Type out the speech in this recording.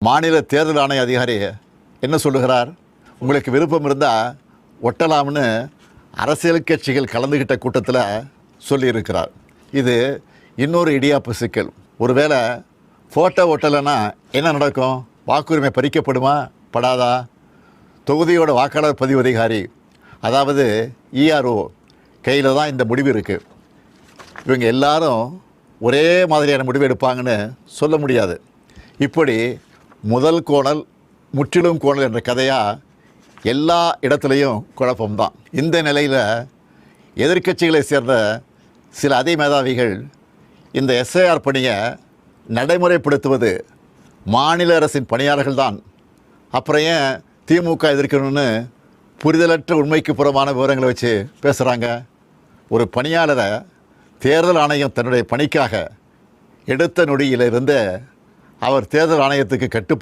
மாநில தேர்தல் ஆணைய அதிகாரி என்ன சொல்லுகிறார்? உங்களுக்கு விருப்பம் இருந்தால் ஒட்டலாம்னு அரசியல் கட்சிகள் கலந்துக்கிட்ட கூட்டத்தில் சொல்லியிருக்கிறார். இது இன்னொரு இடியாப்பு சிக்கல். ஒருவேளை ஃபோட்டோ ஒட்டலைன்னா என்ன நடக்கும்? வாக்குரிமை பறிக்கப்படுமா படாதா? தொகுதியோட வாக்காளர் பதிவு அதிகாரி, அதாவது இஆர்ஓ கையில் தான் இந்த முடிவு இருக்குது. இவங்க எல்லாரும் ஒரே மாதிரியான முடிவு எடுப்பாங்கன்னு சொல்ல முடியாது. இப்படி முதல் கோணல் முற்றிலும் கோணல் என்ற கதையாக எல்லா இடத்துலையும் குழப்பம்தான். இந்த நிலையில் எதிர்க்கட்சிகளை சேர்ந்த சில அதிமேதாவிகள் இந்த எஸ்ஐஆர் பணியை நடைமுறைப்படுத்துவது மாநில அரசின் பணியாளர்கள் தான், அப்புறம் ஏன் திமுக எதிர்க்கணும்னு புரிதலற்ற உண்மைக்கு புறமான விவரங்களை வச்சு பேசுகிறாங்க. ஒரு பணியாளரை தேர்தல் ஆணையம் தன்னுடைய பணிக்காக எடுத்த நொடியிலிருந்து அவர் தேர்தல் ஆணையத்துக்கு